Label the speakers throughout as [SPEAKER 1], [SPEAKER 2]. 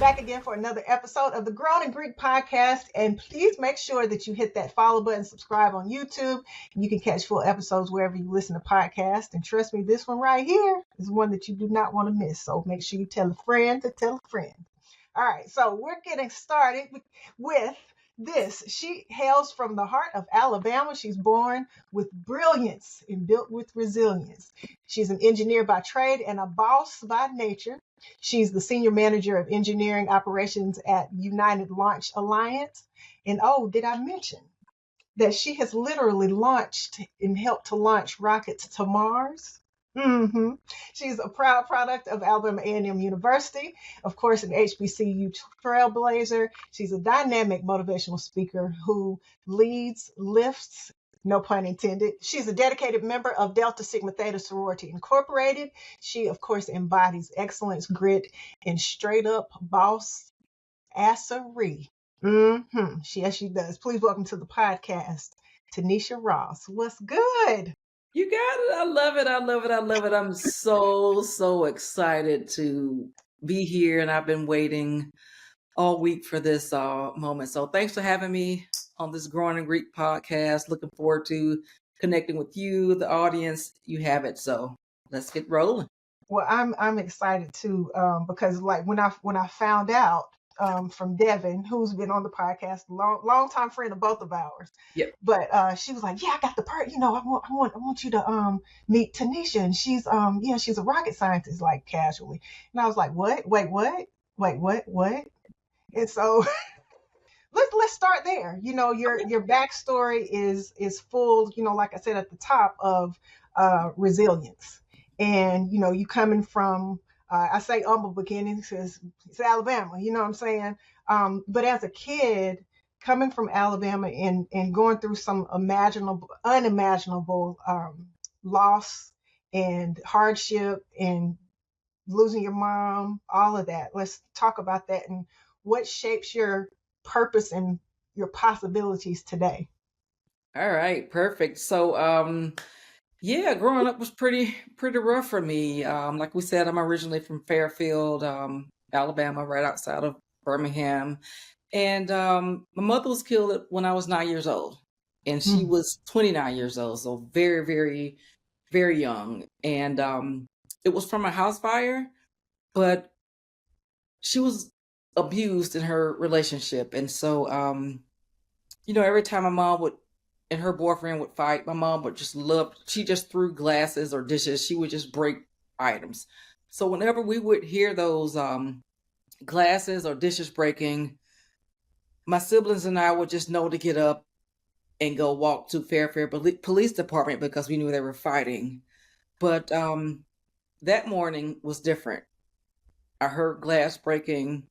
[SPEAKER 1] Back again for another episode of the Grown and Greek podcast. And please make sure that you hit that follow button, subscribe on YouTube. You can catch full episodes wherever you listen to podcasts. And trust me, this one right here is one that you do not want to miss. So make sure you tell a friend to tell a friend. All right, so we're getting started with this. She hails from the heart of Alabama. She's born with brilliance and built with resilience. She's an engineer by trade and a boss by nature. She's the senior manager of engineering operations at United Launch Alliance. And oh, did I mention that she has literally launched and helped to launch rockets to Mars? Mm-hmm. She's a proud product of Alabama A&M University, of course, an HBCU trailblazer. She's a dynamic motivational speaker who leads, lifts, no pun intended. She's a dedicated member of Delta Sigma Theta Sorority Incorporated. She, of course, embodies excellence, grit, and straight up boss assery. Mm-hmm. Yes, she does. Please welcome to the podcast, Tinesha Ross. What's good?
[SPEAKER 2] You got it. I love it. I love it. I love it. I'm so excited to be here, and I've been waiting all week for this moment. So thanks for having me on this Growing in Greek podcast. Looking forward to connecting with you, the audience. You have it. So let's get rolling.
[SPEAKER 1] Well, I'm excited too, because like when I found out from Devin, who's been on the podcast, long time friend of both of ours.
[SPEAKER 2] Yep.
[SPEAKER 1] But she was like, "Yeah, I got the part. You know, I want you to meet Tanisha, and she's a rocket scientist, like casually." And I was like, "What? Wait, what? Wait, what?" And so let's start there. You know, your backstory is full. You know, like I said at the top, of resilience, and you know, you coming from. I say humble beginnings because it's Alabama, you know what I'm saying? But as a kid, coming from Alabama and going through some unimaginable loss and hardship and losing your mom, all of that. Let's talk about that and what shapes your purpose and your possibilities today.
[SPEAKER 2] All right. Perfect. So, yeah, growing up was pretty rough for me. Like we said, I'm originally from Fairfield, Alabama, right outside of Birmingham. And my mother was killed when I was 9 years old, and she was 29 years old, so very young. And it was from a house fire, but she was abused in her relationship. And so, you know, every time my mom would and her boyfriend would fight, my mom would just love, she just threw glasses or dishes. She would just break items. So whenever we would hear those glasses or dishes breaking, my siblings and I would just know to get up and go walk to Fairfield Police Department because we knew they were fighting. But that morning was different. I heard glass breaking,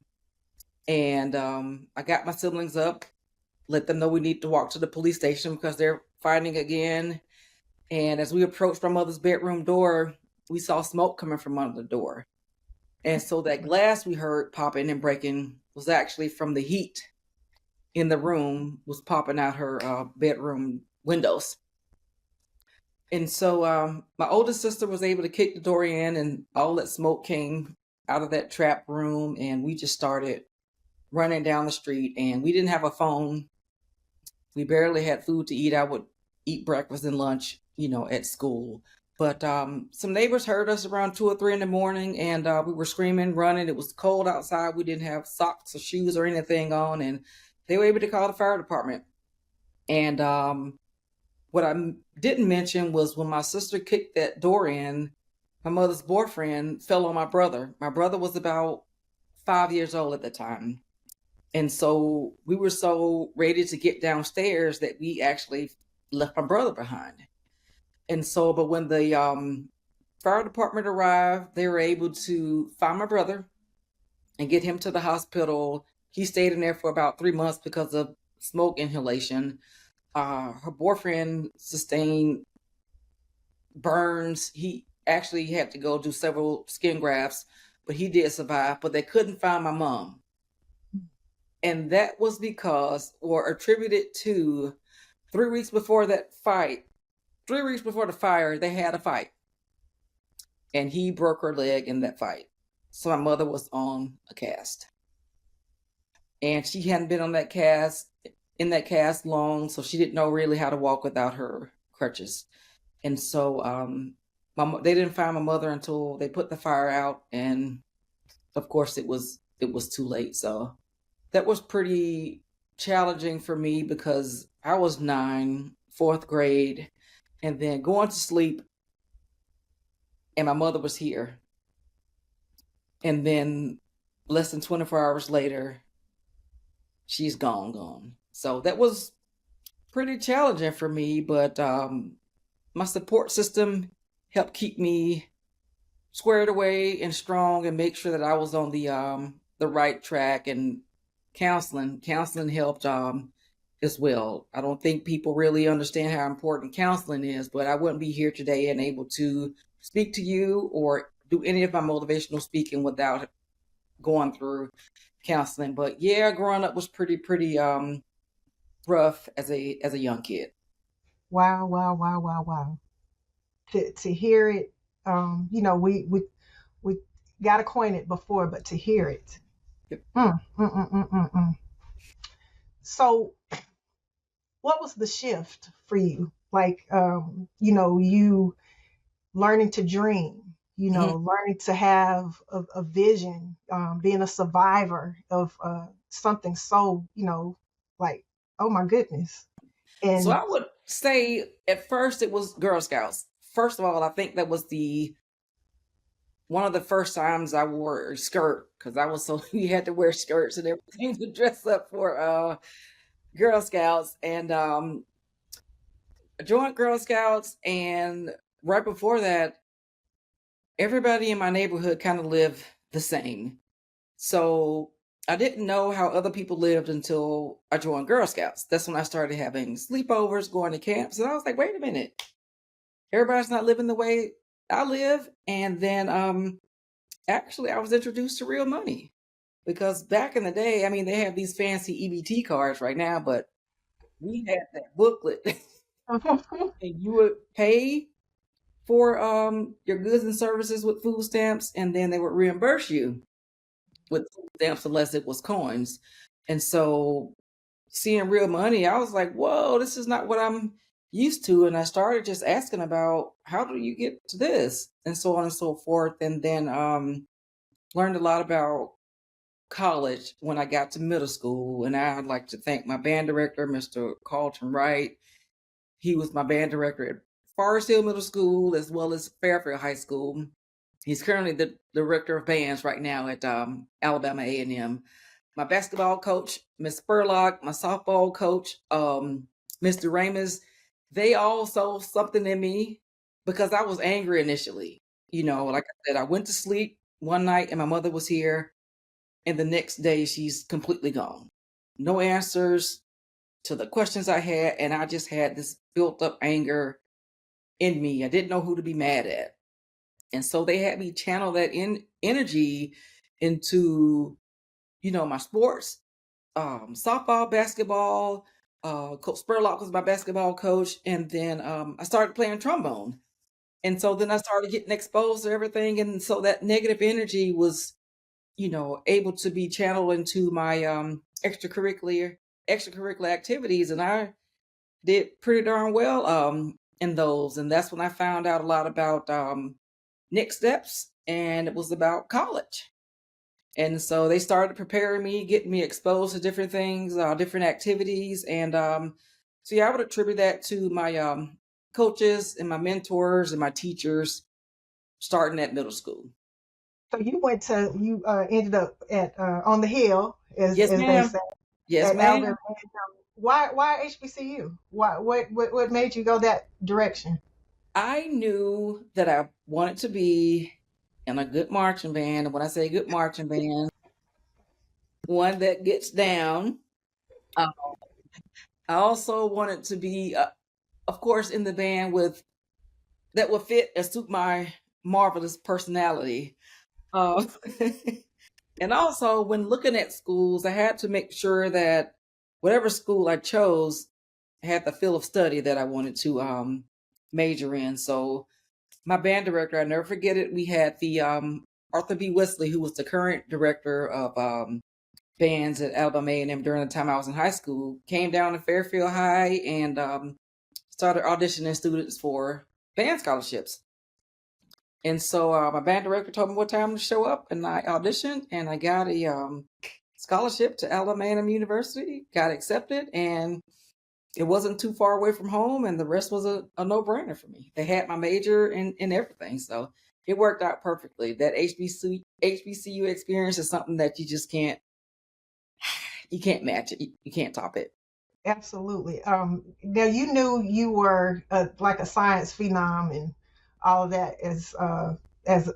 [SPEAKER 2] and I got my siblings up, let them know we need to walk to the police station because they're fighting again. And as we approached my mother's bedroom door, we saw smoke coming from under the door. And so that glass we heard popping and breaking was actually from the heat in the room was popping out her bedroom windows. And so my oldest sister was able to kick the door in, and all that smoke came out of that trap room, and we just started running down the street. And we didn't have a phone. We barely had food to eat. I would eat breakfast and lunch, you know, at school. But some neighbors heard us around 2 or 3 in the morning, and we were screaming, running. It was cold outside. We didn't have socks or shoes or anything on, and they were able to call the fire department. And what I didn't mention was when my sister kicked that door in, my mother's boyfriend fell on my brother. My brother was about 5 years old at the time. And so we were so ready to get downstairs that we actually left my brother behind. And so, but when the fire department arrived, they were able to find my brother and get him to the hospital. He stayed in there for about 3 months because of smoke inhalation. Her boyfriend sustained burns. He actually had to go do several skin grafts, but he did survive. But they couldn't find my mom. And that was because, or attributed to, 3 weeks before that fight, 3 weeks before the fire, they had a fight. And he broke her leg in that fight. So my mother was on a cast. and she hadn't been on that cast in that cast long, so she didn't know really how to walk without her crutches. And so they didn't find my mother until they put the fire out, and of course it was too late. So that was pretty challenging for me because I was 9, fourth grade, and then going to sleep, and my mother was here. And then less than 24 hours later, she's gone. So that was pretty challenging for me, but my support system helped keep me squared away and strong and make sure that I was on the right track. And counseling helped as well. I don't think people really understand how important counseling is, but I wouldn't be here today and able to speak to you or do any of my motivational speaking without going through counseling. But yeah, growing up was pretty rough as a young kid.
[SPEAKER 1] Wow, wow, wow, wow, wow. To hear it, we got acquainted before, but to hear it.
[SPEAKER 2] Yep.
[SPEAKER 1] So, what was the shift for you? Like, you learning to dream,
[SPEAKER 2] Mhm.
[SPEAKER 1] learning to have a vision, being a survivor of something so, like, oh my goodness.
[SPEAKER 2] So
[SPEAKER 1] And
[SPEAKER 2] I would say at first it was Girl Scouts. First of all, I think that was the one of the first times I wore a skirt because I was so you had to wear skirts and everything to dress up for Girl Scouts. And I joined Girl Scouts, and right before that, everybody in my neighborhood kind of lived the same. So I didn't know how other people lived until I joined Girl Scouts. That's when I started having sleepovers, going to camps, and I was like, wait a minute, everybody's not living the way I live. And then actually I was introduced to real money because back in the day, I mean, they have these fancy EBT cards right now, but we had that booklet and you would pay for your goods and services with food stamps, and then they would reimburse you with food stamps unless it was coins. And so seeing real money, I was like, whoa, this is not what I'm used to. And I started just asking about how do you get to this and so on and so forth. And then learned a lot about college when I got to middle school. And I'd like to thank my band director, Mr. Carlton Wright. He was my band director at Forest Hill Middle School as well as Fairfield High School. He's currently the director of bands right now at Alabama A&M. My basketball coach, Miss Spurlock, my softball coach, Mr. Ramus, they all saw something in me because I was angry initially. Like I said, I went to sleep one night and my mother was here, and the next day she's completely gone. No answers to the questions I had, and I just had this built up anger in me. I didn't know who to be mad at. And so they had me channel that energy into, my sports, softball, basketball. Coach Spurlock was my basketball coach. And then I started playing trombone. And so then I started getting exposed to everything. And so that negative energy was, able to be channeled into my extracurricular activities. And I did pretty darn well in those. And that's when I found out a lot about next steps, and it was about college. And so they started preparing me, getting me exposed to different things, different activities. And so, yeah, I would attribute that to my coaches and my mentors and my teachers starting at middle school.
[SPEAKER 1] so you ended up at on the hill,
[SPEAKER 2] Yes,
[SPEAKER 1] as they
[SPEAKER 2] ma'am.
[SPEAKER 1] say,
[SPEAKER 2] Yes,
[SPEAKER 1] at
[SPEAKER 2] ma'am.
[SPEAKER 1] Alabama. Why HBCU? What made you go that direction?
[SPEAKER 2] I knew that I wanted to be in a good marching band. And when I say good marching band, one that gets down. Uh, I also wanted to be, of course, in the band with that would fit and suit my marvelous personality. Uh, and also, when looking at schools, I had to make sure that whatever school I chose had the field of study that I wanted to major in. So, my band director, I never forget it. We had the Arthur B. Wesley, who was the current director of bands at Alabama A&M during the time I was in high school. Came down to Fairfield High and started auditioning students for band scholarships. And so my band director told me what time to show up, and I auditioned, and I got a scholarship to Alabama A&M University. Got accepted, and it wasn't too far away from home, and the rest was a no-brainer for me. They had my major and everything, so it worked out perfectly. That HBCU experience is something that you just can't match it. You can't top it.
[SPEAKER 1] Absolutely. Now you knew you were like a science phenom and all of that as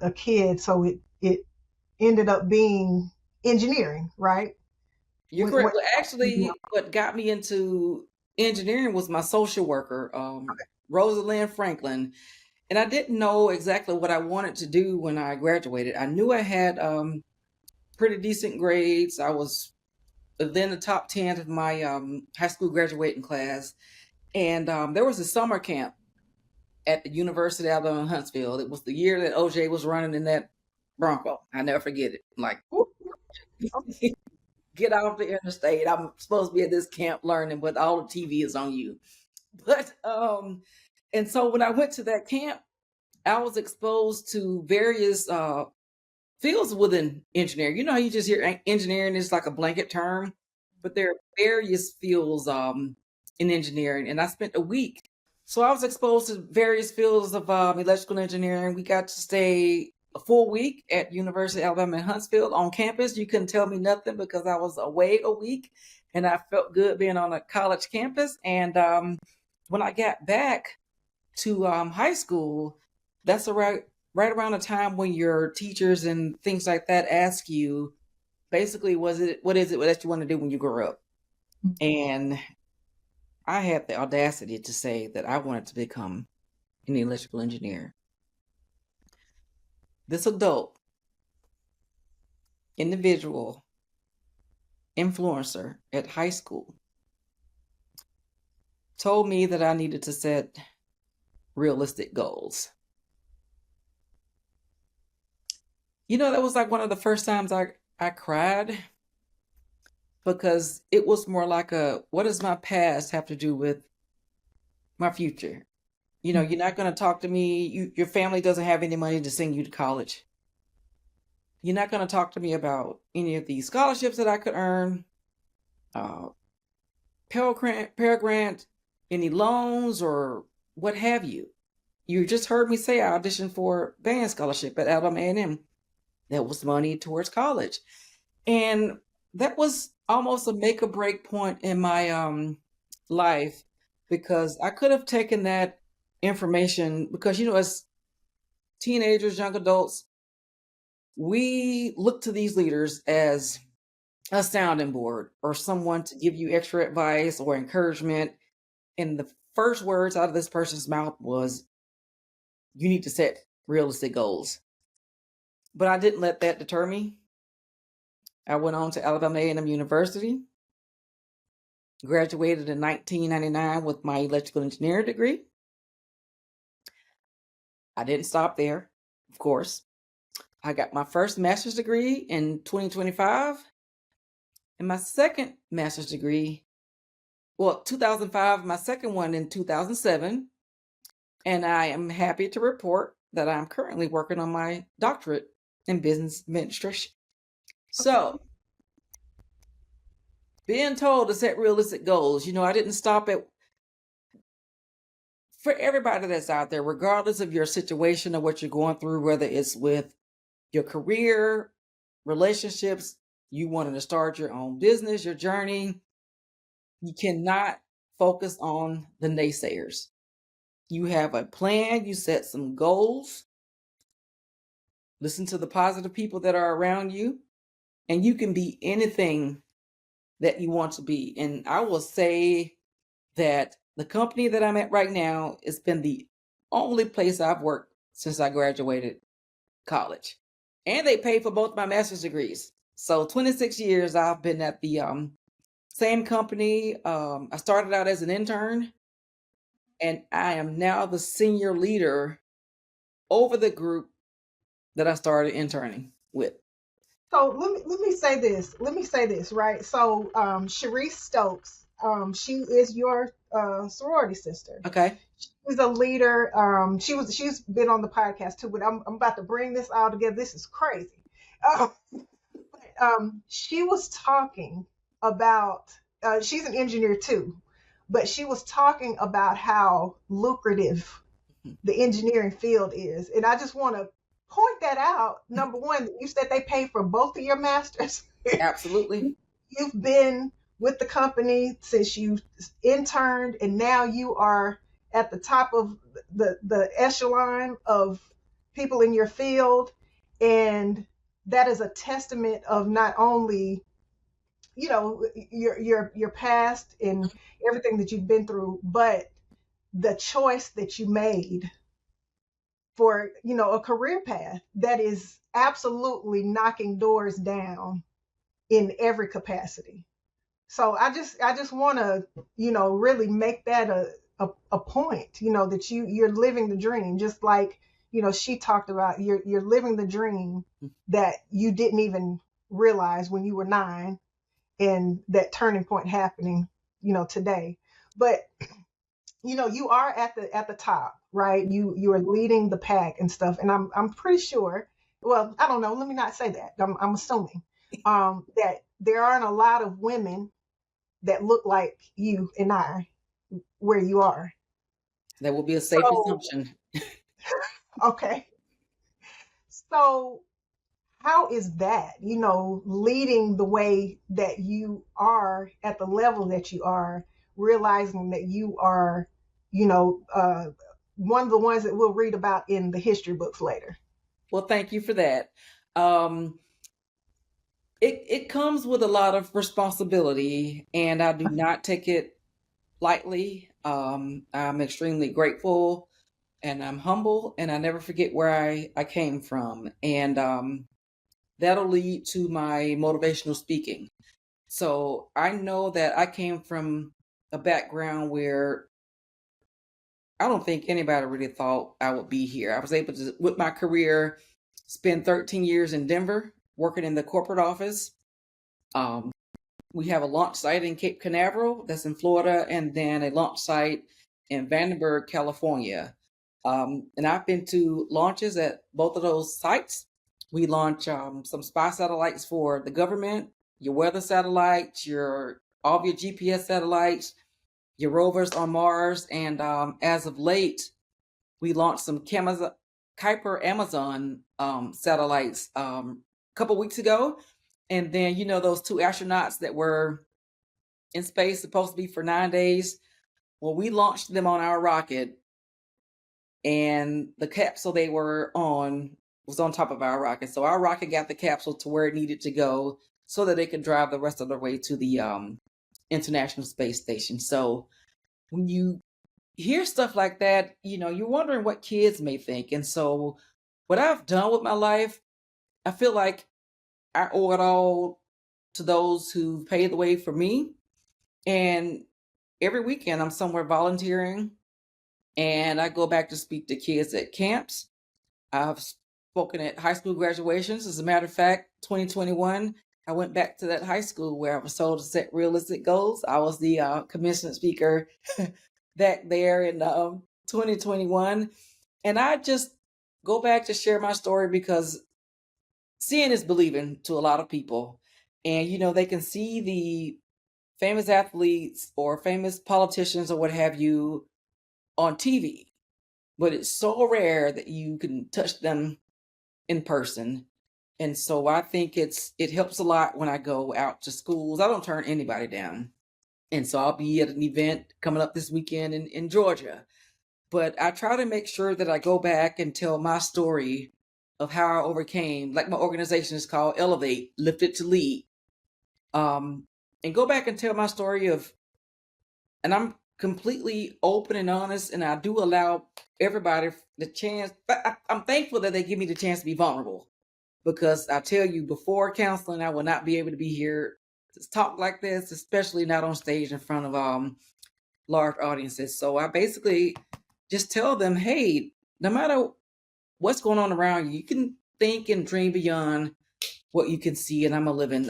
[SPEAKER 1] a kid, so it ended up being engineering, right?
[SPEAKER 2] You're correct. Well, actually, what got me into engineering was my social worker, Rosalind Franklin. And I didn't know exactly what I wanted to do when I graduated. I knew I had pretty decent grades. I was within the top 10 of my high school graduating class. And there was a summer camp at the University of Alabama in Huntsville. It was the year that OJ was running in that Bronco. I never forget it. Like, get off the interstate. I'm supposed to be at this camp learning, but all the TV is on you. But and so when I went to that camp, I was exposed to various fields within engineering. You know how you just hear engineering is like a blanket term, but there are various fields in engineering. And I spent a week. So I was exposed to various fields of electrical engineering. We got to stay a full week at University of Alabama in Huntsville on campus. You couldn't tell me nothing because I was away a week, and I felt good being on a college campus. And when I got back to high school, that's right around the time when your teachers and things like that ask you, basically, what is it that you want to do when you grow up? And I had the audacity to say that I wanted to become an electrical engineer. This adult, individual, influencer at high school told me that I needed to set realistic goals. You know, that was like one of the first times I cried, because it was more like what does my past have to do with my future? You know, you're not going to talk to me. Your family doesn't have any money to send you to college. You're not going to talk to me about any of these scholarships that I could earn, Pell Grant, any loans or what have you. You just heard me say I auditioned for band scholarship at Alabama A&M. That was money towards college. And that was almost a make or break point in my life, because I could have taken that information, because, you know, as teenagers, young adults, we look to these leaders as a sounding board or someone to give you extra advice or encouragement. And the first words out of this person's mouth was, you need to set realistic goals. But I didn't let that deter me. I went on to Alabama A&M University, graduated in 1999 with my electrical engineering degree. I didn't stop there, of course. I got my first master's degree in 2025, and my second master's degree, 2005, my second one in 2007. And I am happy to report that I'm currently working on my doctorate in business administration. So, being told to set realistic goals, you know, I didn't stop at, for everybody that's out there, regardless of your situation or what you're going through, whether it's with your career, relationships, you wanting to start your own business, your journey, you cannot focus on the naysayers. You have a plan, you set some goals, listen to the positive people that are around you, and you can be anything that you want to be. And I will say that the company that I'm at right now has been the only place I've worked since I graduated college. And they paid for both my master's degrees. So 26 years I've been at the same company. I started out as an intern, and I am now the senior leader over the group that I started interning with.
[SPEAKER 1] So let me say this. Let me say this, right? So Sharice Stokes, she is your sorority sister.
[SPEAKER 2] Okay.
[SPEAKER 1] She's a leader. She's been on the podcast too, but I'm about to bring this all together. This is crazy. Uh, she was talking about. She's an engineer too, but she was talking about how lucrative the engineering field is, and I just want to point that out. Number one, you said they pay for both of your masters.
[SPEAKER 2] Absolutely.
[SPEAKER 1] You've been with the company since you interned, and now you are at the top of the echelon of people in your field, and that is a testament of not only your past and everything that you've been through, but the choice that you made for a career path that is absolutely knocking doors down in every capacity. So I just want to really make that a point, that you're living the dream, just like she talked about, you're living the dream that you didn't even realize when you were 9, and that turning point happening today. But you are at the top, right? You are leading the pack and stuff, and I'm pretty sure. Well, I don't know. Let me not say that. I'm assuming that there aren't a lot of women that look like you and I where you are.
[SPEAKER 2] That will be a safe
[SPEAKER 1] So,
[SPEAKER 2] assumption.
[SPEAKER 1] okay. So, how is that, leading the way that you are at the level that you are, realizing that you are, one of the ones that we'll read about in the history books later?
[SPEAKER 2] Well, thank you for that. Um, it comes with a lot of responsibility, and I do not take it lightly. I'm extremely grateful, and I'm humble, and I never forget where I came from. And that'll lead to my motivational speaking. So I know that I came from a background where I don't think anybody really thought I would be here. I was able to, with my career, spend 13 years in Denver working in the corporate office. Um, we have a launch site in Cape Canaveral, that's in Florida, and then a launch site in Vandenberg, California. And I've been to launches at both of those sites. We launch some spy satellites for the government, your weather satellites, your all of your GPS satellites, your rovers on Mars, and as of late, we launched some Kuiper Amazon satellites a couple weeks ago. And then, those 2 astronauts that were in space supposed to be for 9 days. Well, we launched them on our rocket, and the capsule they were on was on top of our rocket. So our rocket got the capsule to where it needed to go so that they could drive the rest of the way to the International Space Station. So when you hear stuff like that, you're wondering what kids may think. And so what I've done with my life, I feel like I owe it all to those who paved the way for me. And every weekend I'm somewhere volunteering, and I go back to speak to kids at camps. I've spoken at high school graduations. As a matter of fact, 2021, I went back to that high school where I was told to set realistic goals. I was the commencement speaker back there in 2021. And I just go back to share my story because seeing is believing to a lot of people. And, they can see the famous athletes or famous politicians or what have you on TV, but it's so rare that you can touch them in person. And so I think it helps a lot when I go out to schools. I don't turn anybody down. And so I'll be at an event coming up this weekend in Georgia. But I try to make sure that I go back and tell my story of how I overcame, like my organization is called Elevate, Lifted to Lead. And go back and tell my story and I'm completely open and honest, and I do allow everybody the chance. But I'm thankful that they give me the chance to be vulnerable, because I tell you, before counseling, I will not be able to be here to talk like this, especially not on stage in front of large audiences. So I basically just tell them, hey, no matter what's going on around you, you can think and dream beyond what you can see, and I'm a living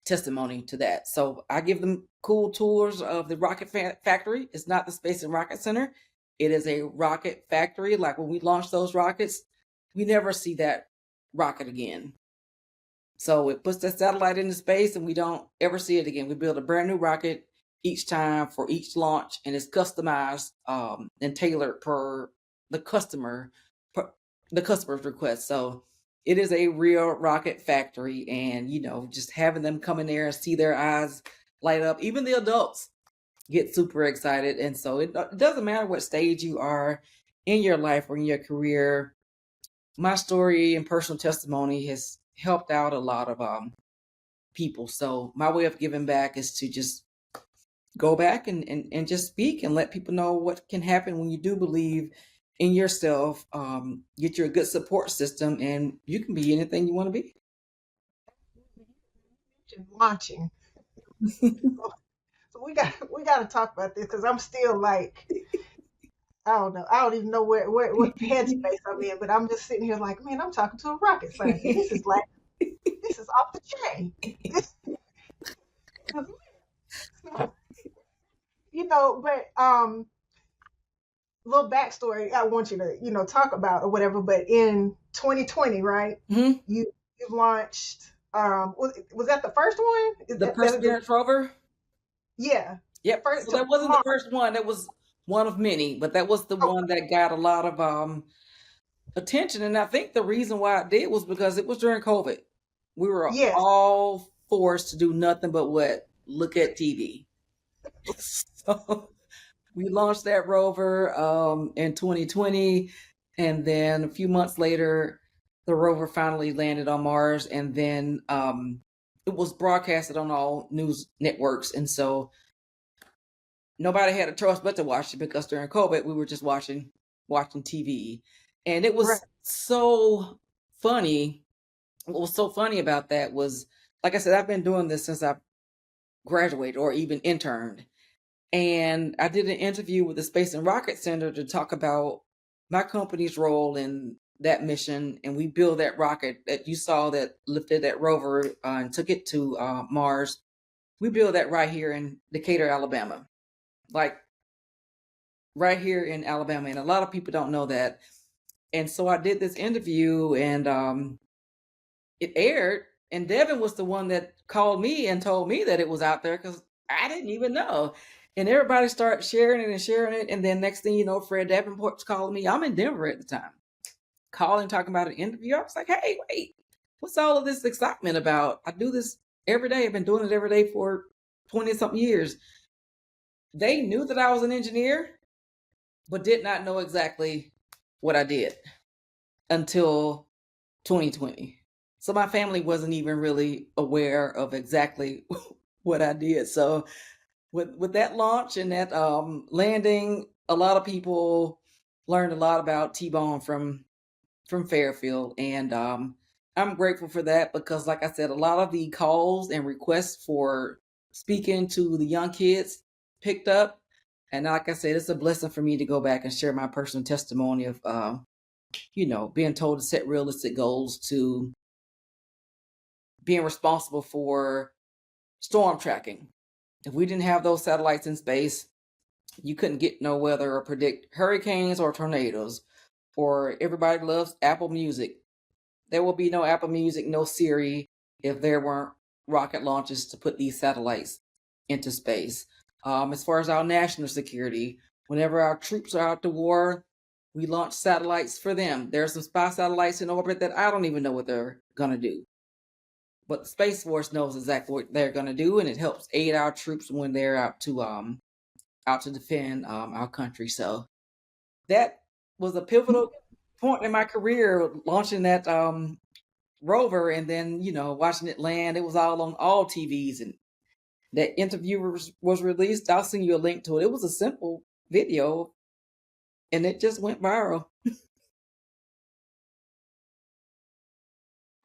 [SPEAKER 2] testimony to that. So I give them cool tours of the rocket factory. It's not the Space and Rocket Center. It is a rocket factory. Like when we launch those rockets, we never see that rocket again. So it puts the satellite into space and we don't ever see it again. We build a brand new rocket each time for each launch, and it's customized and tailored per the customer, per the customer's request. So it is a real rocket factory, and just having them come in there and see their eyes light up, even the adults get super excited. And so it doesn't matter what stage you are in your life or in your career. My story and personal testimony has helped out a lot of people. So my way of giving back is to just go back and just speak and let people know what can happen when you do believe in yourself. Get you a good support system, and you can be anything you want to be.
[SPEAKER 1] Launching. So we got to talk about this because I'm still like, I don't know. I don't even know what headspace I'm in, but I'm just sitting here like, man, I'm talking to a rocket scientist. This is off the chain. This, but little backstory I want you to talk about or whatever. But in 2020, right?
[SPEAKER 2] Mhm.
[SPEAKER 1] You launched. Was that the first one?
[SPEAKER 2] The Perseverance Rover.
[SPEAKER 1] Yeah.
[SPEAKER 2] Yep.
[SPEAKER 1] First
[SPEAKER 2] So
[SPEAKER 1] to
[SPEAKER 2] that wasn't the
[SPEAKER 1] Mars.
[SPEAKER 2] first one. That was one of many, but that was the
[SPEAKER 1] Oh,
[SPEAKER 2] one that got a lot of attention. And I think the reason why it did was because it was during COVID. We were
[SPEAKER 1] yes.
[SPEAKER 2] all forced to do nothing but what? Look at TV. So we launched that rover in 2020. And then a few months later, the rover finally landed on Mars. And then it was broadcasted on all news networks. And so nobody had a choice but to watch it, because during COVID, we were just watching TV. And it
[SPEAKER 1] Right.
[SPEAKER 2] was so funny. What was so funny about that was, like I said, I've been doing this since I graduated or even interned. And I did an interview with the Space and Rocket Center to talk about my company's role in that mission. And we built that rocket that you saw that lifted that rover and took it to Mars. We built that right here in Decatur, Alabama. Like right here in Alabama. And a lot of people don't know that. And so I did this interview, and it aired. And Devin was the one that called me and told me that it was out there, because I didn't even know. And everybody started sharing it and sharing it. And then next thing you know, Fred Davenport's calling me. I'm in Denver at the time. Calling, talking about an interview. I was like, hey, wait, what's all of this excitement about? I do this every day. I've been doing it every day for 20 something years. They knew that I was an engineer, but did not know exactly what I did until 2020. So my family wasn't even really aware of exactly what I did. So with that launch and that landing, a lot of people learned a lot about T-Bone from Fairfield, and I'm grateful for that, because, like I said, a lot of the calls and requests for speaking to the young kids picked up. And like I said, it's a blessing for me to go back and share my personal testimony of, being told to set realistic goals, to being responsible for storm tracking. If we didn't have those satellites in space, you couldn't get no weather or predict hurricanes or tornadoes. Or everybody loves Apple Music. There will be no Apple Music, no Siri, if there weren't rocket launches to put these satellites into space. As far as our national security, whenever our troops are out to war, we launch satellites for them. There are some spy satellites in orbit that I don't even know what they're going to do. But the Space Force knows exactly what they're going to do, and it helps aid our troops when they're out to defend our country. So that was a pivotal point in my career, launching that rover, and then watching it land. It was all on all TVs, and that interview was released. I'll send you a link to it. It was a simple video, and it just went viral.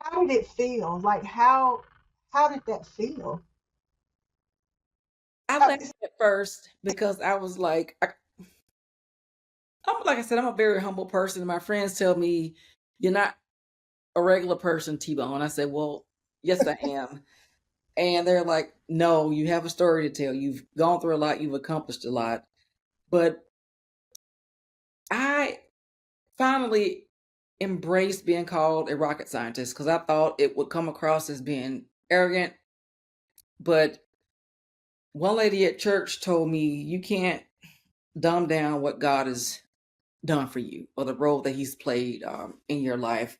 [SPEAKER 1] How did it feel? Like how did that feel?
[SPEAKER 2] I
[SPEAKER 1] Uh,
[SPEAKER 2] laughed at first because I was like, like I said, I'm a very humble person. And my friends tell me, you're not a regular person, T-Bone. I said, well, yes, I am. And they're like, no, you have a story to tell. You've gone through a lot. You've accomplished a lot. But I finally embraced being called a rocket scientist because I thought it would come across as being arrogant. But one lady at church told me, you can't dumb down what God has done for you or the role that he's played in your life.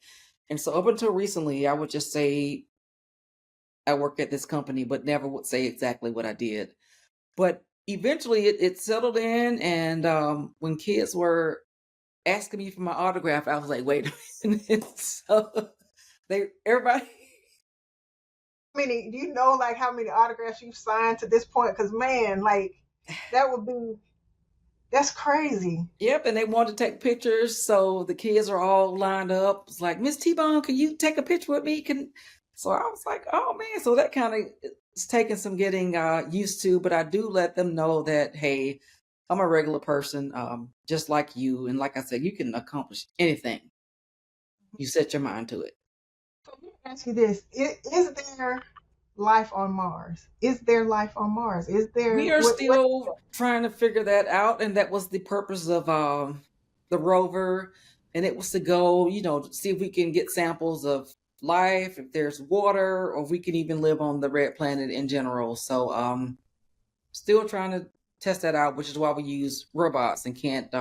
[SPEAKER 2] And so up until recently, I would just say I work at this company, but never would say exactly what I did. But eventually it settled in. And when kids were asking me for my autograph, I was like, wait a minute. So everybody.
[SPEAKER 1] Do you know like how many autographs you've signed to this point? Because man, like that's crazy.
[SPEAKER 2] Yep, and they wanted to take pictures, so the kids are all lined up. It's like, Miss T-Bone, can you take a picture with me? So I was like, oh man, so that kind of is taking some getting used to, but I do let them know that, hey, I'm a regular person, just like you, and like I said, you can accomplish anything you set your mind to it.
[SPEAKER 1] So let me ask you this: is there life on Mars? Is there life on Mars? Is there
[SPEAKER 2] We are
[SPEAKER 1] what?
[SPEAKER 2] still trying to figure that out, and that was the purpose of the rover, and it was to go, see if we can get samples of life, if there's water, or if we can even live on the red planet in general. So, still trying to test that out, which is why we use robots and can't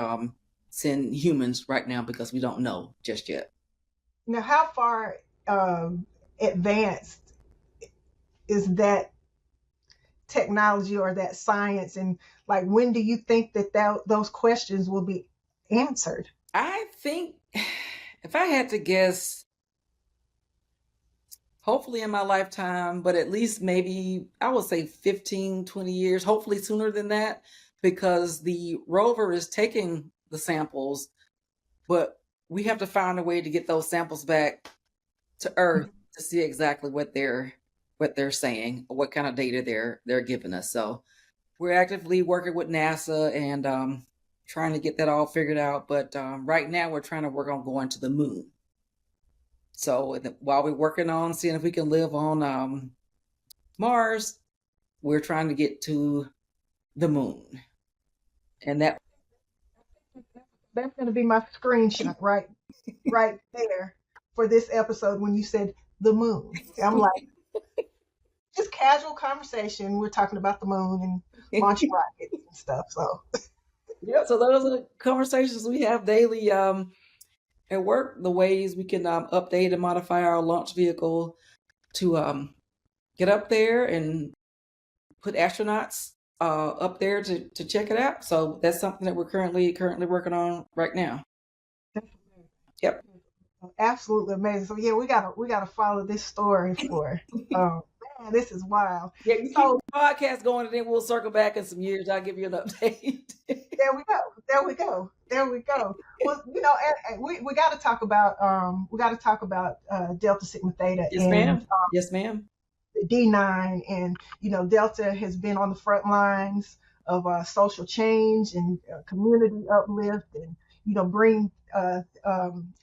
[SPEAKER 2] send humans right now because we don't know just yet.
[SPEAKER 1] Now, how far advanced is that technology or that science, and like when do you think that those questions will be answered?
[SPEAKER 2] I think if I had to guess, hopefully in my lifetime, but at least maybe I would say 15, 20 years, hopefully sooner than that, because the rover is taking the samples, but we have to find a way to get those samples back to Earth to see exactly what they're saying, or what kind of data they're giving us. So we're actively working with NASA and trying to get that all figured out. But right now we're trying to work on going to the moon. So while we're working on seeing if we can live on Mars, we're trying to get to the moon. And that's
[SPEAKER 1] going to be my screenshot right there for this episode when you said the moon. I'm like, just casual conversation. We're talking about the moon and launching rockets and stuff. So
[SPEAKER 2] yeah, so those are the conversations we have daily at work, the ways we can update and modify our launch vehicle to get up there and put astronauts up there to check it out. So that's something that we're currently working on right now. Yep.
[SPEAKER 1] Absolutely amazing. So yeah, we gotta follow this story for man, this is wild.
[SPEAKER 2] Yeah, you keep the podcast going and then we'll circle back in some years. I'll give you an update.
[SPEAKER 1] There we go. Well, and we got to talk about Delta Sigma Theta.
[SPEAKER 2] Yes, ma'am. Yes, ma'am.
[SPEAKER 1] D9, and Delta has been on the front lines of social change and community uplift, and bring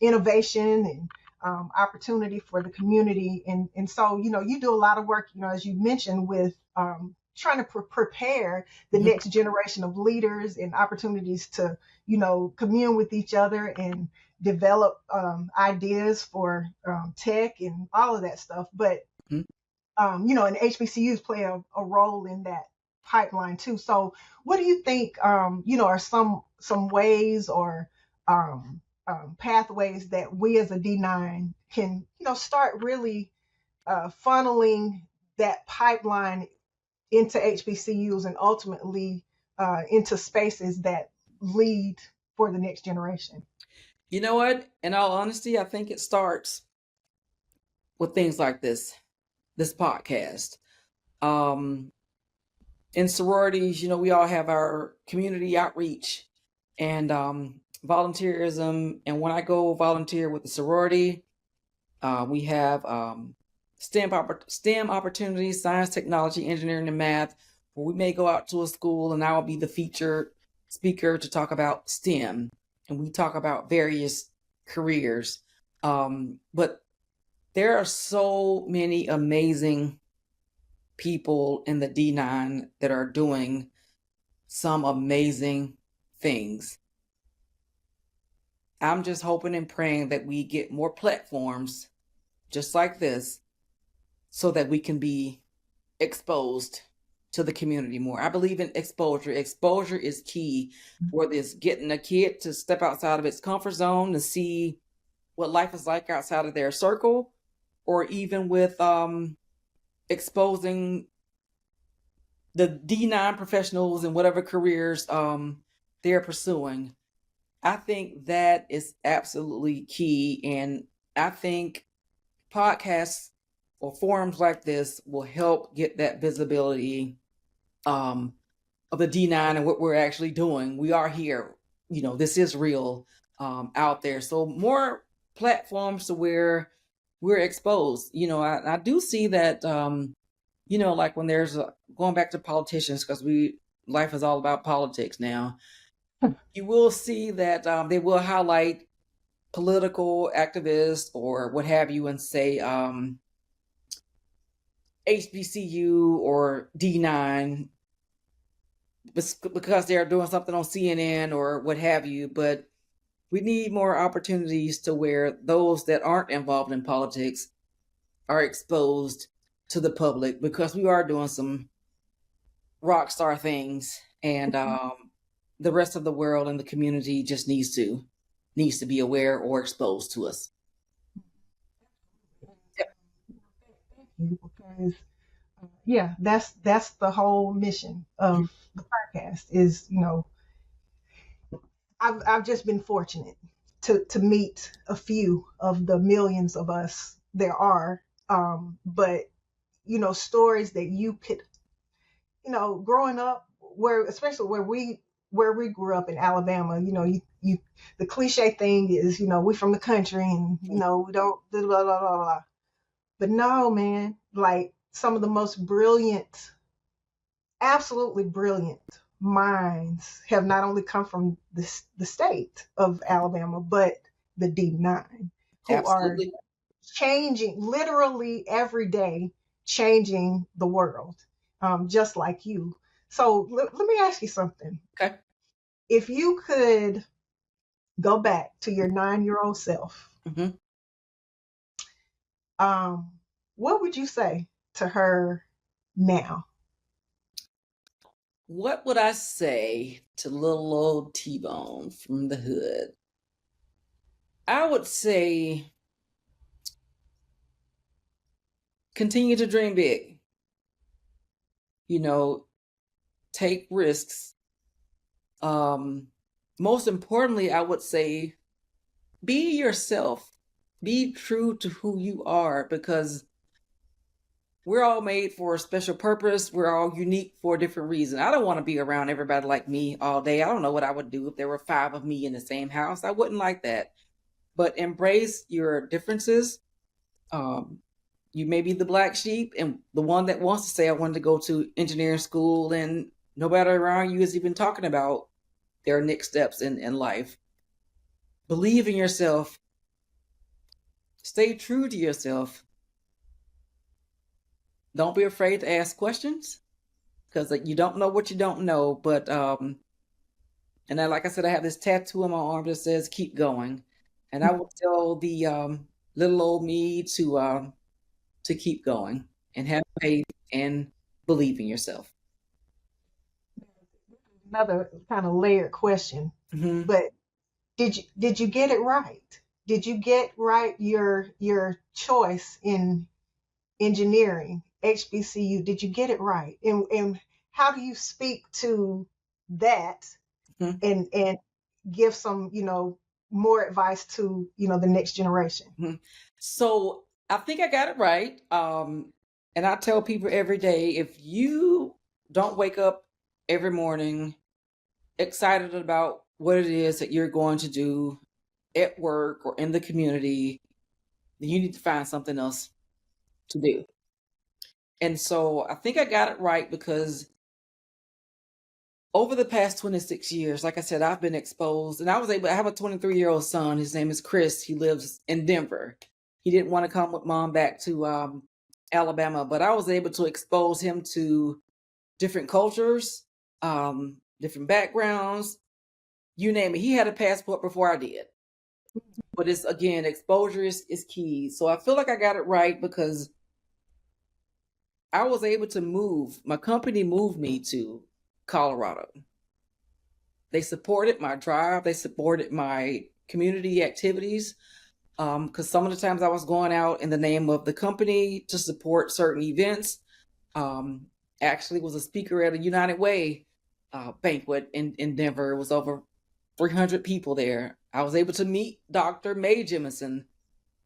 [SPEAKER 1] innovation and opportunity for the community, and so you do a lot of work, as you mentioned, with trying to prepare the next generation of leaders and opportunities to commune with each other and develop ideas for tech and all of that stuff. But and HBCUs play a role in that pipeline too. So what do you think are some ways or pathways that we as a D9 can start really funneling that pipeline into HBCUs and ultimately into spaces that lead for the next generation?
[SPEAKER 2] You know what? In all honesty, I think it starts with things like this podcast. In sororities, we all have our community outreach and volunteerism. And when I go volunteer with the sorority, we have STEM opportunities, science, technology, engineering, and math, where we may go out to a school and I'll be the featured speaker to talk about STEM. And we talk about various careers. But There are so many amazing people in the D9 that are doing some amazing things. I'm just hoping and praying that we get more platforms just like this so that we can be exposed to the community more. I believe in exposure. Exposure is key, whether it's getting a kid to step outside of its comfort zone to see what life is like outside of their circle, or even with exposing the D9 professionals and whatever careers they're pursuing. I think that is absolutely key. And I think podcasts or forums like this will help get that visibility of the D9 and what we're actually doing. We are here. This is real out there. So more platforms to where we're exposed. I do see that, like when there's going back to politicians, because life is all about politics now. You will see that they will highlight political activists or what have you and say HBCU or D9 because they're doing something on CNN or what have you. But we need more opportunities to where those that aren't involved in politics are exposed to the public, because we are doing some rock star things, and the rest of the world and the community just needs to be aware or exposed to us.
[SPEAKER 1] Because yeah, that's the whole mission of the podcast. Is I've just been fortunate to meet a few of the millions of us there are, but stories that you could, growing up, especially where we grew up in Alabama, you the cliche thing is, we from the country and we don't blah blah blah blah. But no, man, like some of the most brilliant, absolutely brilliant minds have not only come from the state of Alabama, but the D9, who
[SPEAKER 2] Absolutely.
[SPEAKER 1] are changing literally every day, changing the world, just like you. So let me ask you something.
[SPEAKER 2] Okay.
[SPEAKER 1] If you could go back to your 9-year-old self,
[SPEAKER 2] Mm-hmm.
[SPEAKER 1] what would you say to her now?
[SPEAKER 2] What would I say to little old T-Bone from the hood? I would say continue to dream big. Take risks. Most importantly, I would say be yourself. Be true to who you are, because we're all made for a special purpose. We're all unique for a different reason. I don't want to be around everybody like me all day. I don't know what I would do if there were 5 of me in the same house. I wouldn't like that. But embrace your differences. You may be the black sheep and the one that wants to say, I wanted to go to engineering school, and nobody around you is even talking about their next steps in life. Believe in yourself. Stay true to yourself. Don't be afraid to ask questions, because you don't know what you don't know. But and then, like I said, I have this tattoo on my arm that says "Keep going," and I will tell the little old me to keep going and have faith and believe in yourself.
[SPEAKER 1] Another kind of layered question,
[SPEAKER 2] Mm-hmm.
[SPEAKER 1] but did you get it right? Did you get right your choice in engineering, HBCU? Did you get it right? And how do you speak to that
[SPEAKER 2] Mm-hmm.
[SPEAKER 1] and give some, more advice to, the next generation?
[SPEAKER 2] Mm-hmm. So I think I got it right. And I tell people every day, if you don't wake up every morning excited about what it is that you're going to do at work or in the community, then you need to find something else to do. And so I think I got it right, because over the past 26 years, like I said, I've been exposed, and I have a 23-year-old son. His name is Chris. He lives in Denver. he didn't want to come with mom back to Alabama, but I was able to expose him to different cultures, different backgrounds, you name it. He had a passport before I did. But it's, again, exposure is key. So I feel like I got it right because I was able to move. My company moved me to Colorado. They supported my drive. They supported my community activities. Because some of the times I was going out in the name of the company to support certain events. Actually was a speaker at a United Way banquet in Denver. It was over 300 people there. I was able to meet Dr. Mae Jemison,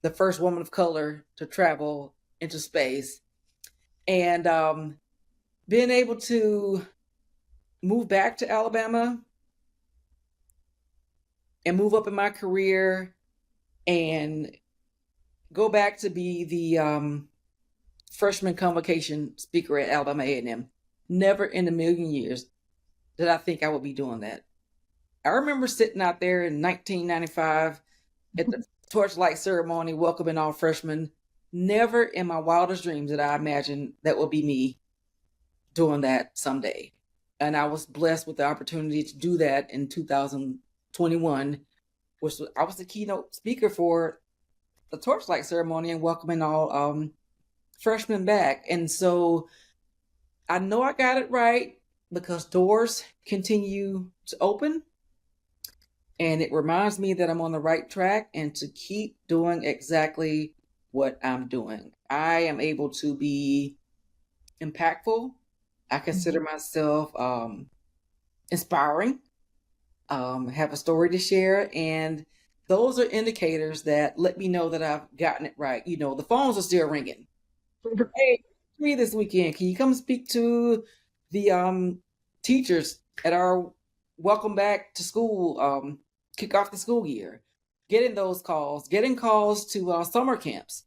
[SPEAKER 2] the first woman of color to travel into space. And being able to move back to Alabama and move up in my career and go back to be the freshman convocation speaker at Alabama A&M. Never in a million years did I think I would be doing that. I remember sitting out there in 1995 at the torchlight ceremony welcoming all freshmen. Never in my wildest dreams did I imagine that would be me doing that someday. And I was blessed with the opportunity to do that in 2021, which I was the keynote speaker for the torchlight ceremony and welcoming all freshmen back. And so I know I got it right because doors continue to open. And it reminds me that I'm on the right track and to keep doing exactly what I'm doing. I am able to be impactful. I consider myself inspiring, have a story to share. And those are indicators that let me know that I've gotten it right. You know, the phones are still ringing. Hey, me this weekend, can you come speak to the teachers at our welcome back to school, kick off the school year? Getting those calls, getting calls to summer camps,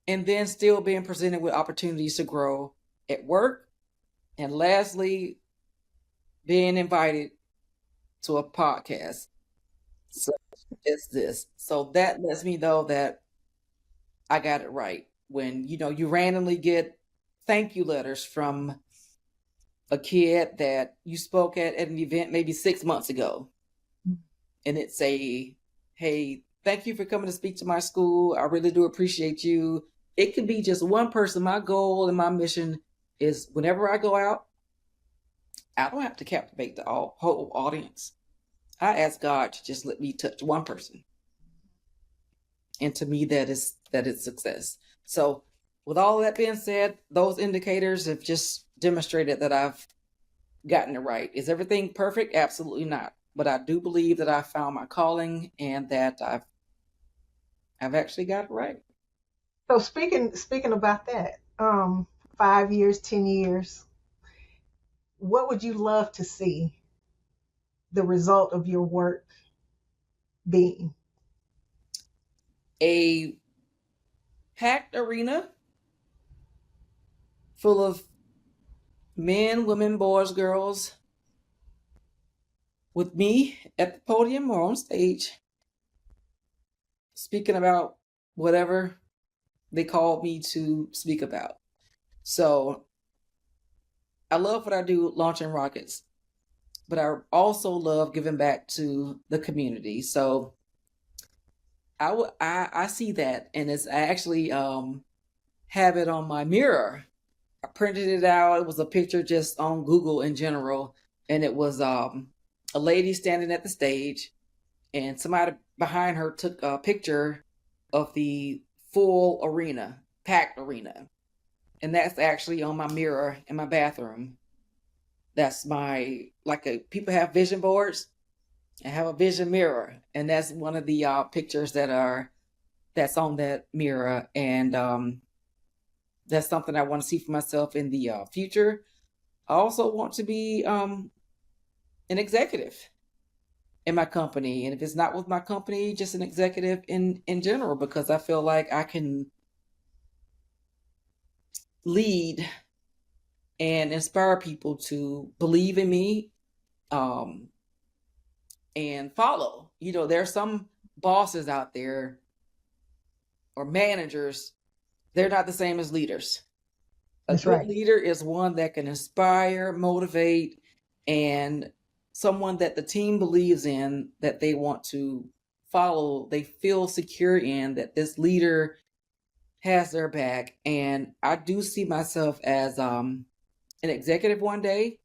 [SPEAKER 2] and then still being presented with opportunities to grow at work. And lastly, being invited to a podcast such as this. So that lets me know that I got it right. When, you randomly get thank you letters from a kid that you spoke at an event maybe 6 months ago. And it say, hey, thank you for coming to speak to my school. I really do appreciate you. It can be just one person. My goal and my mission is whenever I go out, I don't have to captivate the whole audience. I ask God to just let me touch one person. And to me, that is success. So with all that being said, those indicators have just demonstrated that I've gotten it right. Is everything perfect? Absolutely not. But I do believe that I found my calling and that I've actually got it right.
[SPEAKER 1] So speaking about that, 5 years, 10 years, what would you love to see the result of your work being?
[SPEAKER 2] A packed arena full of men, women, boys, girls, with me at the podium or on stage, speaking about whatever they called me to speak about. So I love what I do launching rockets, but I also love giving back to the community. So I see that, and I actually have it on my mirror. I printed it out. It was a picture just on Google in general, and it was a lady standing at the stage, and somebody behind her took a picture of the full arena, packed arena. And that's actually on my mirror in my bathroom. That's people have vision boards. I have a vision mirror, and that's one of the pictures that's on that mirror. And that's something I want to see for myself in the future. I also want to be an executive in my company. And if it's not with my company, just an executive in general, because I feel like I can lead and inspire people to believe in me and follow. There are some bosses out there or managers, they're not the same as leaders. A
[SPEAKER 1] That's
[SPEAKER 2] good
[SPEAKER 1] right.
[SPEAKER 2] leader is one that can inspire, motivate, and someone that the team believes in, that they want to follow, they feel secure in, that this leader has their back. And I do see myself as an executive one day.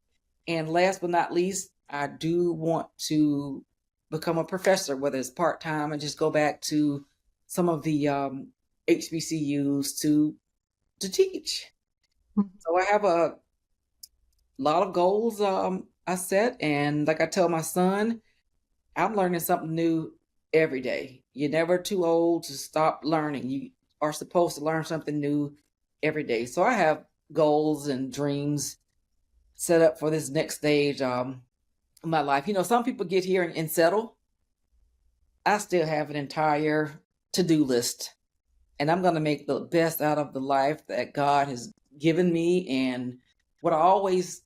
[SPEAKER 2] And last but not least, I do want to become a professor, whether it's part time and just go back to some of the HBCUs to teach. So I have a lot of goals I set, and like I tell my son, I'm learning something new every day. You're never too old to stop learning. You are supposed to learn something new every day. So I have goals and dreams set up for this next stage of my life. Some people get here and settle. I still have an entire to-do list, and I'm going to make the best out of the life that God has given me. And what I always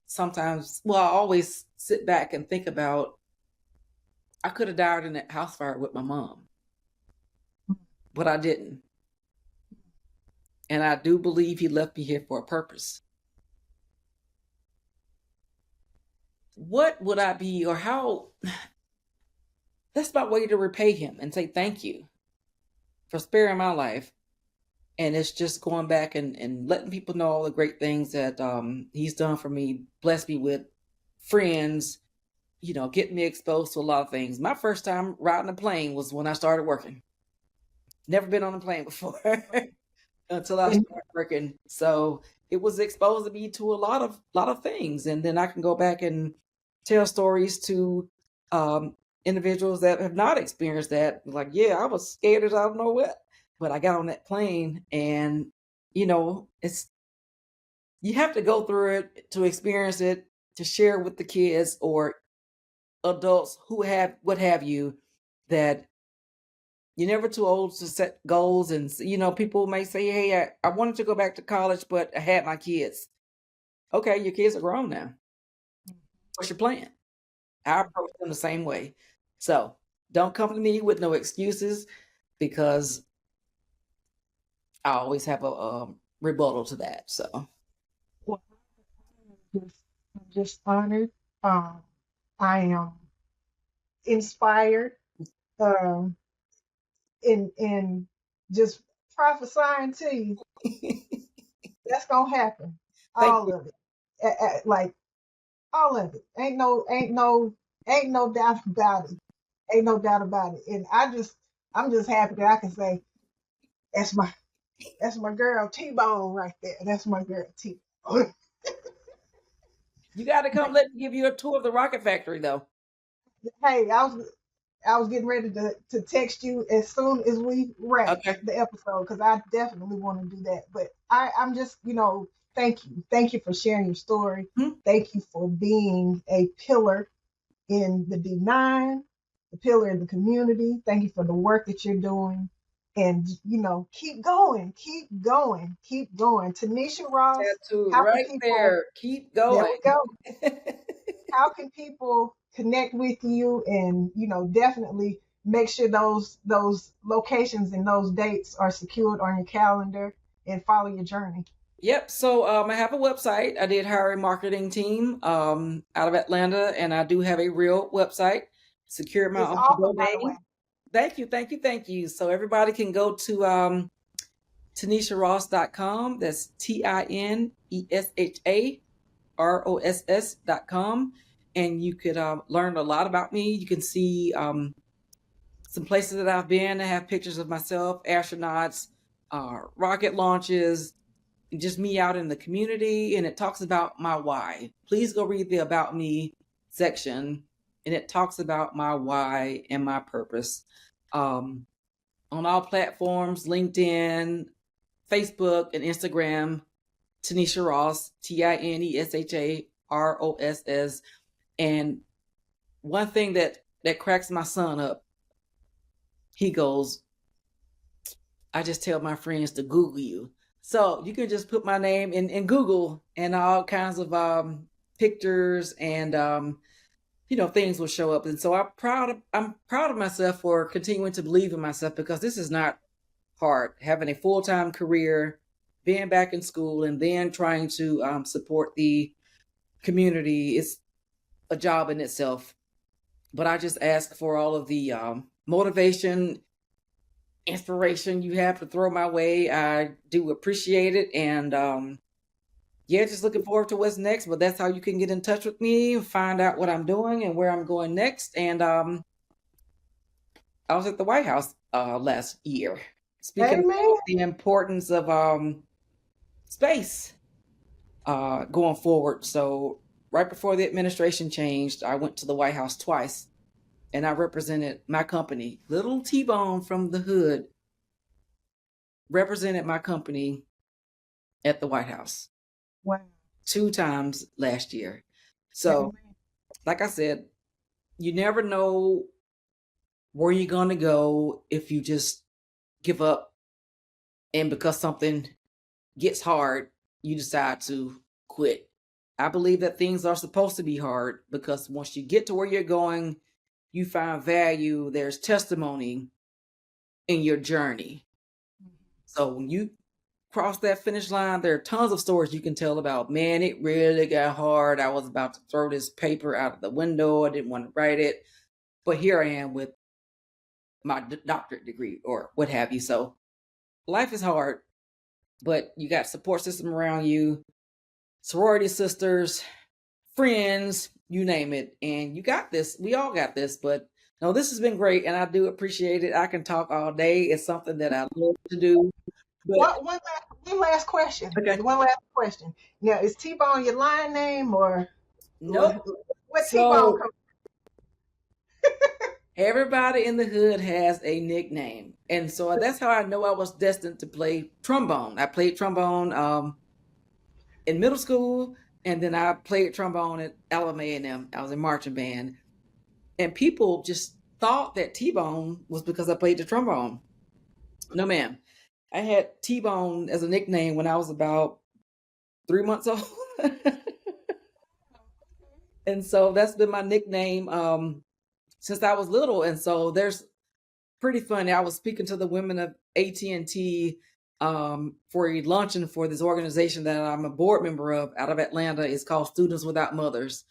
[SPEAKER 2] sit back and think about, I could have died in that house fire with my mom, but I didn't. And I do believe he left me here for a purpose. What would I be, or how? That's my way to repay him and say thank you for sparing my life. And it's just going back and letting people know all the great things that he's done for me, blessed me with friends, getting me exposed to a lot of things. My first time riding a plane was when I started working. Never been on a plane before until I started working. So it was exposing me to a lot of things. And then I can go back and tell stories to individuals that have not experienced that. Like, yeah, I was scared as I don't know what, but I got on that plane, and it's, you have to go through it to experience it, to share with the kids or adults who have what have you, that you're never too old to set goals. And people may say, hey, I wanted to go back to college, but I had my kids. Okay, your kids are grown now. What's your plan? I approach them the same way. So don't come to me with no excuses, because I always have a rebuttal to that. So
[SPEAKER 1] Well, I'm just honored. I am inspired. Um, and just prophesying to you, that's gonna happen.
[SPEAKER 2] thank
[SPEAKER 1] All
[SPEAKER 2] you.
[SPEAKER 1] of it. Like all of it. Ain't no doubt about it. Ain't no doubt about it. And I'm just happy that I can say that's my girl T-Bone right there. That's my girl T-Bone.
[SPEAKER 2] You got to come. Let me give you a tour of the rocket factory, though.
[SPEAKER 1] Hey, I was getting ready to text you as soon as we wrap
[SPEAKER 2] Okay.
[SPEAKER 1] the episode, because I definitely want to do that. But I'm just, thank you. Thank you for sharing your story.
[SPEAKER 2] Hmm.
[SPEAKER 1] Thank you for being a pillar in the D9, the pillar in the community. Thank you for the work that you're doing. And, keep going, keep going, keep going. Tanisha Ross,
[SPEAKER 2] Tattoo
[SPEAKER 1] how can
[SPEAKER 2] right
[SPEAKER 1] people,
[SPEAKER 2] there. Keep
[SPEAKER 1] there
[SPEAKER 2] going.
[SPEAKER 1] we go. How can people connect with you, and definitely make sure those locations and those dates are secured on your calendar, and follow your journey?
[SPEAKER 2] Yep. So I have a website. I did hire a marketing team out of Atlanta, and I do have a real website. Secured my
[SPEAKER 1] It's
[SPEAKER 2] own
[SPEAKER 1] awesome, by the way.
[SPEAKER 2] domain. Thank you. Thank you. Thank you. So everybody can go to TineshaRoss.com. That's TineshaRoss.com. And you could learn a lot about me. You can see some places that I've been. I have pictures of myself, astronauts, rocket launches, just me out in the community. And it talks about my why. Please go read the About Me section. And it talks about my why and my purpose. On all platforms, LinkedIn, Facebook, and Instagram, Tinesha Ross, TineshaRoss. And one thing that cracks my son up, he goes, I just tell my friends to Google you. So you can just put my name in Google, and all kinds of pictures and things will show up. And so I'm proud of myself for continuing to believe in myself, because this is not hard. Having a full-time career, being back in school, and then trying to support the community is a job in itself. But I just ask for all of the motivation, inspiration you have to throw my way. I do appreciate it. And yeah, just looking forward to what's next. But that's how you can get in touch with me, find out what I'm doing and where I'm going next. And I was at the White House last year, speaking
[SPEAKER 1] Amen.
[SPEAKER 2] about the importance of space going forward. So right before the administration changed, I went to the White House twice, and I represented my company. Little T-Bone from the hood represented my company at the White House.
[SPEAKER 1] Wow.
[SPEAKER 2] 2 times last year. So,
[SPEAKER 1] Amen.
[SPEAKER 2] like I said, you never know where you're going to go if you just give up, and because something gets hard, you decide to quit. I believe that things are supposed to be hard, because once you get to where you're going, you find value, there's testimony in your journey. So when you cross that finish line, there are tons of stories you can tell about. Man, it really got hard. I was about to throw this paper out of the window. I didn't want to write it. But here I am with my doctorate degree or what have you. So life is hard, but you got support system around you, sorority sisters, friends, you name it. And you got this. We all got this. But no, this has been great, and I do appreciate it. I can talk all day. It's something that I love to do. But
[SPEAKER 1] One last question.
[SPEAKER 2] okay.
[SPEAKER 1] One last question. Now, is T-Bone your line name, or
[SPEAKER 2] Nope.
[SPEAKER 1] what T-Bone
[SPEAKER 2] So everybody in the hood has a nickname. And so that's how I know I was destined to play trombone. I played trombone in middle school, and then I played trombone at Alabama A&M. I was in marching band. And people just thought that T-Bone was because I played the trombone. No, ma'am. I had T-Bone as a nickname when I was about 3 months old. And so that's been my nickname since I was little. And so there's pretty funny. I was speaking to the women of AT&T for a luncheon for this organization that I'm a board member of out of Atlanta. It's called Students Without Mothers.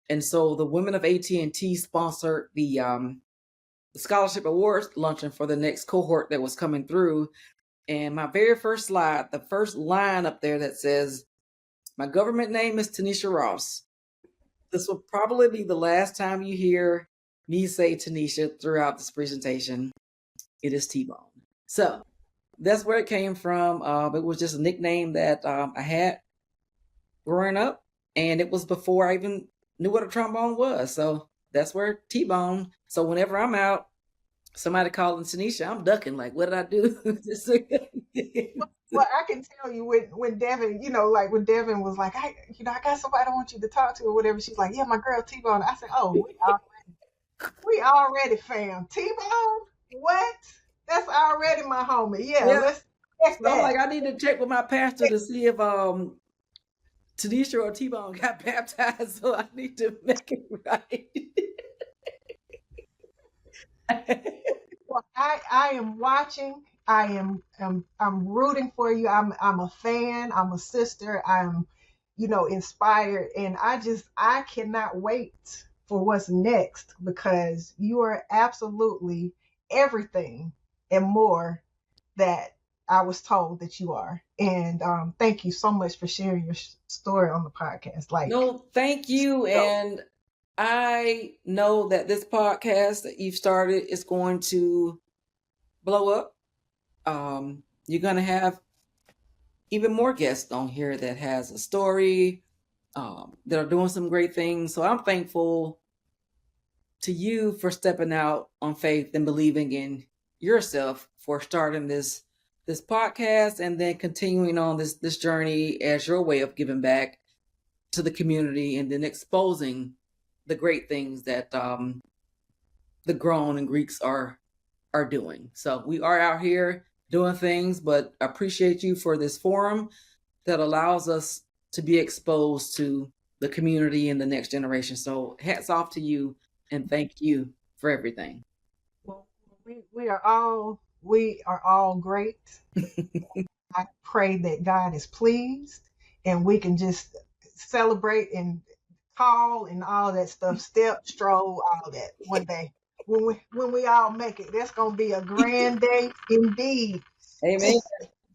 [SPEAKER 2] And so the women of AT&T sponsored the scholarship awards luncheon for the next cohort that was coming through. And my very first slide, the first line up there that says, "My government name is Tinesha Ross." This will probably be the last time you hear me say Tinesha throughout this presentation. It is T-Bone. So that's where it came from. It was just a nickname that I had growing up, and it was before I even knew what a trombone was. So that's where T-Bone. So whenever I'm out, somebody calling Tinesha, I'm ducking. Like, what did I do?
[SPEAKER 1] Well, I can tell you when Devin, like when Devin was like, I got somebody I want you to talk to or whatever. She's like, yeah, my girl T-Bone. I said, oh, we already fam. T-Bone? What? That's already my homie. Yeah, let's check
[SPEAKER 2] So I'm
[SPEAKER 1] that.
[SPEAKER 2] like, I need to check with my pastor to see if Tinesha or T-Bone got baptized. So I need to make it right.
[SPEAKER 1] Well, I am watching. I'm rooting for you. I'm a fan. I'm a sister. I'm, inspired, and I cannot wait for what's next, because you are absolutely everything and more that I was told that you are. And thank you so much for sharing your story on the podcast. Like,
[SPEAKER 2] No, thank you. And I know that this podcast that you've started is going to blow up. You're going to have even more guests on here that has a story, that are doing some great things. So I'm thankful to you for stepping out on faith and believing in yourself, for starting this podcast and then continuing on this journey as your way of giving back to the community, and then exposing the great things that the grown and Greeks are doing. So we are out here doing things, but I appreciate you for this forum that allows us to be exposed to the community and the next generation. So hats off to you, and thank you for everything.
[SPEAKER 1] well, we are all We are all great. I pray that God is pleased and we can just celebrate and call and all that stuff, step, stroll, all that one day. When we all make it, that's gonna be a grand day indeed.
[SPEAKER 2] Amen.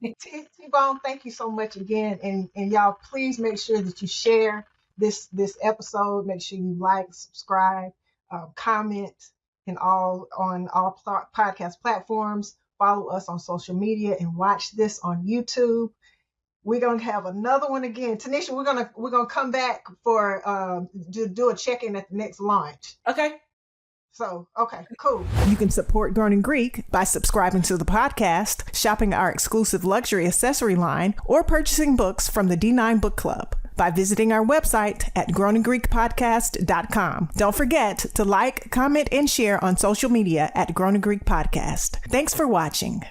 [SPEAKER 1] T-Bone, thank you so much again. And y'all please make sure that you share this episode. Make sure you like, subscribe, comment, and all on all podcast platforms. Follow us on social media and watch this on YouTube. We're gonna have another one again. Tanisha, we're gonna come back for to do a check-in at the next launch.
[SPEAKER 2] Okay.
[SPEAKER 1] So, okay, cool. You can support Grown in Greek by subscribing to the podcast, shopping our exclusive luxury accessory line, or purchasing books from the D9 Book Club by visiting our website at growningreekpodcast.com. Don't forget to like, comment, and share on social media at Grown in Greek Podcast. Thanks for watching.